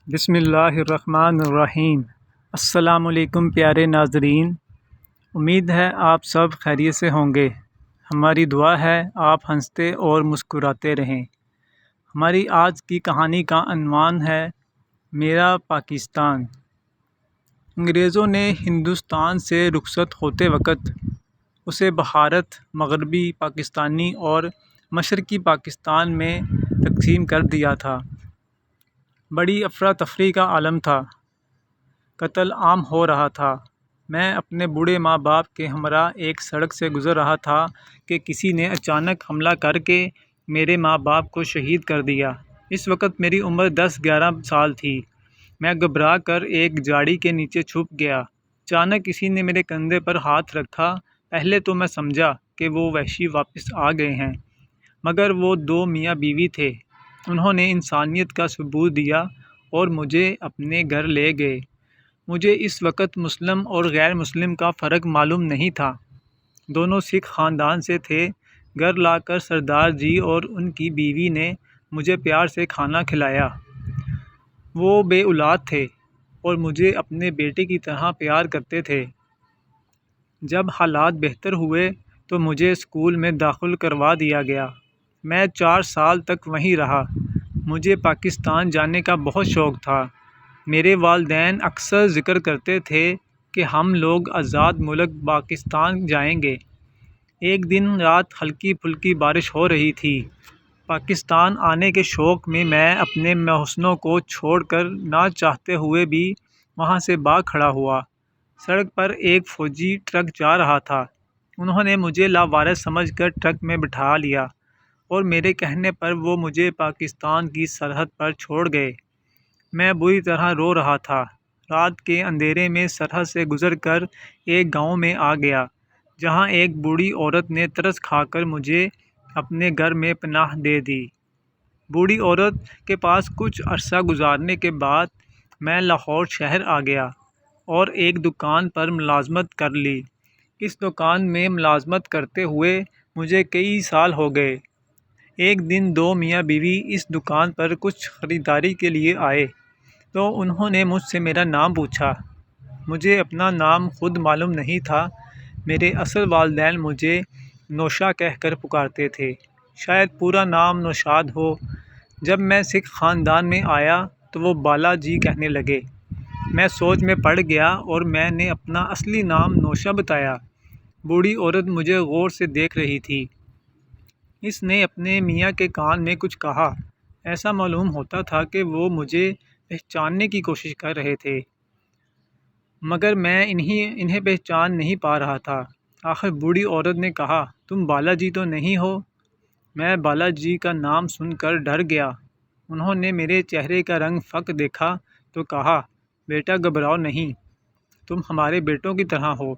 بسم اللہ الرحمن الرحیم۔ السلام علیکم پیارے ناظرین، امید ہے آپ سب خیریت سے ہوں گے۔ ہماری دعا ہے آپ ہنستے اور مسکراتے رہیں۔ ہماری آج کی کہانی کا عنوان ہے میرا پاکستان۔ انگریزوں نے ہندوستان سے رخصت ہوتے وقت اسے بھارت، مغربی پاکستانی اور مشرقی پاکستان میں تقسیم کر دیا تھا۔ بڑی افراتفری کا عالم تھا، قتل عام ہو رہا تھا۔ میں اپنے بوڑھے ماں باپ کے ہمراہ ایک سڑک سے گزر رہا تھا کہ کسی نے اچانک حملہ کر کے میرے ماں باپ کو شہید کر دیا۔ اس وقت میری عمر 10-11 سال تھی۔ میں گھبرا کر ایک جھاڑی کے نیچے چھپ گیا۔ اچانک کسی نے میرے کندھے پر ہاتھ رکھا۔ پہلے تو میں سمجھا کہ وہ وحشی واپس آ گئے ہیں، مگر وہ 2 میاں بیوی تھے۔ انہوں نے انسانیت کا ثبوت دیا اور مجھے اپنے گھر لے گئے۔ مجھے اس وقت مسلم اور غیر مسلم کا فرق معلوم نہیں تھا۔ دونوں سکھ خاندان سے تھے۔ گھر لا کر سردار جی اور ان کی بیوی نے مجھے پیار سے کھانا کھلایا۔ وہ بے اولاد تھے اور مجھے اپنے بیٹے کی طرح پیار کرتے تھے۔ جب حالات بہتر ہوئے تو مجھے اسکول میں داخل کروا دیا گیا۔ میں 4 سال تک وہیں رہا۔ مجھے پاکستان جانے کا بہت شوق تھا۔ میرے والدین اکثر ذکر کرتے تھے کہ ہم لوگ آزاد ملک پاکستان جائیں گے۔ ایک دن رات ہلکی پھلکی بارش ہو رہی تھی۔ پاکستان آنے کے شوق میں اپنے محسنوں کو چھوڑ کر نہ چاہتے ہوئے بھی وہاں سے بھاگ کھڑا ہوا۔ سڑک پر ایک فوجی ٹرک جا رہا تھا۔ انہوں نے مجھے لاوارث سمجھ کر ٹرک میں بٹھا لیا اور میرے کہنے پر وہ مجھے پاکستان کی سرحد پر چھوڑ گئے۔ میں بری طرح رو رہا تھا۔ رات کے اندھیرے میں سرحد سے گزر کر ایک گاؤں میں آ گیا، جہاں ایک بوڑھی عورت نے ترس کھا کر مجھے اپنے گھر میں پناہ دے دی۔ بوڑھی عورت کے پاس کچھ عرصہ گزارنے کے بعد میں لاہور شہر آ گیا اور ایک دکان پر ملازمت کر لی۔ اس دکان میں ملازمت کرتے ہوئے مجھے کئی سال ہو گئے۔ ایک دن 2 میاں بیوی اس دکان پر کچھ خریداری کے لیے آئے تو انہوں نے مجھ سے میرا نام پوچھا۔ مجھے اپنا نام خود معلوم نہیں تھا۔ میرے اصل والدین مجھے نوشا کہہ کر پکارتے تھے، شاید پورا نام نوشاد ہو۔ جب میں سکھ خاندان میں آیا تو وہ بالا جی کہنے لگے۔ میں سوچ میں پڑ گیا اور میں نے اپنا اصلی نام نوشا بتایا۔ بوڑھی عورت مجھے غور سے دیکھ رہی تھی۔ اس نے اپنے میاں کے کان میں کچھ کہا۔ ایسا معلوم ہوتا تھا کہ وہ مجھے پہچاننے کی کوشش کر رہے تھے، مگر میں انہیں پہچان نہیں پا رہا تھا۔ آخر بوڑھی عورت نے کہا، تم بالا جی تو نہیں ہو؟ میں بالا جی کا نام سن کر ڈر گیا۔ انہوں نے میرے چہرے کا رنگ فک دیکھا تو کہا، بیٹا گھبراؤ نہیں، تم ہمارے بیٹوں کی طرح ہو۔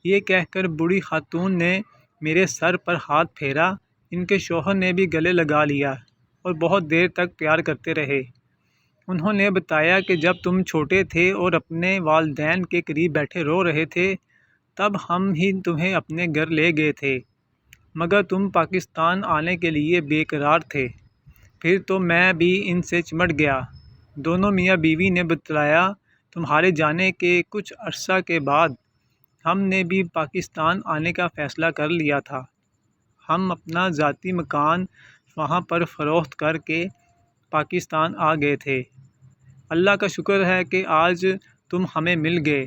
یہ کہہ کر بوڑھی خاتون نے میرے سر پر ہاتھ پھیرا۔ ان کے شوہر نے بھی گلے لگا لیا اور بہت دیر تک پیار کرتے رہے۔ انہوں نے بتایا کہ جب تم چھوٹے تھے اور اپنے والدین کے قریب بیٹھے رو رہے تھے، تب ہم ہی تمہیں اپنے گھر لے گئے تھے، مگر تم پاکستان آنے کے لیے بے قرار تھے۔ پھر تو میں بھی ان سے چمٹ گیا۔ دونوں میاں بیوی نے بتلایا، تمہارے جانے کے کچھ عرصہ کے بعد ہم نے بھی پاکستان آنے کا فیصلہ کر لیا تھا۔ ہم اپنا ذاتی مکان وہاں پر فروخت کر کے پاکستان آ گئے تھے۔ اللہ کا شکر ہے کہ آج تم ہمیں مل گئے۔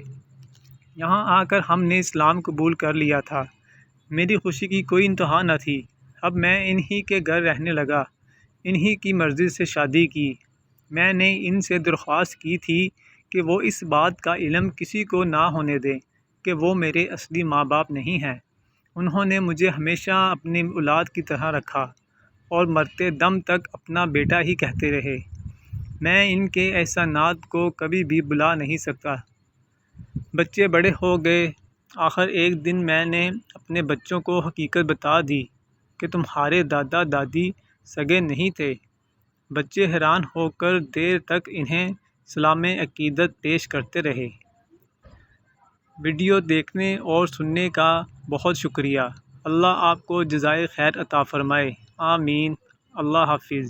یہاں آ کر ہم نے اسلام قبول کر لیا تھا۔ میری خوشی کی کوئی انتہا نہ تھی۔ اب میں انہی کے گھر رہنے لگا، انہی کی مرضی سے شادی کی۔ میں نے ان سے درخواست کی تھی کہ وہ اس بات کا علم کسی کو نہ ہونے دیں کہ وہ میرے اصلی ماں باپ نہیں ہیں۔ انہوں نے مجھے ہمیشہ اپنی اولاد کی طرح رکھا اور مرتے دم تک اپنا بیٹا ہی کہتے رہے۔ میں ان کے احسانات کو کبھی بھی بھلا نہیں سکتا۔ بچے بڑے ہو گئے۔ آخر ایک دن میں نے اپنے بچوں کو حقیقت بتا دی کہ تمہارے دادا دادی سگے نہیں تھے۔ بچے حیران ہو کر دیر تک انہیں سلام عقیدت پیش کرتے رہے۔ ویڈیو دیکھنے اور سننے کا بہت شکریہ۔ اللہ آپ کو جزائے خیر عطا فرمائے۔ آمین۔ اللہ حافظ۔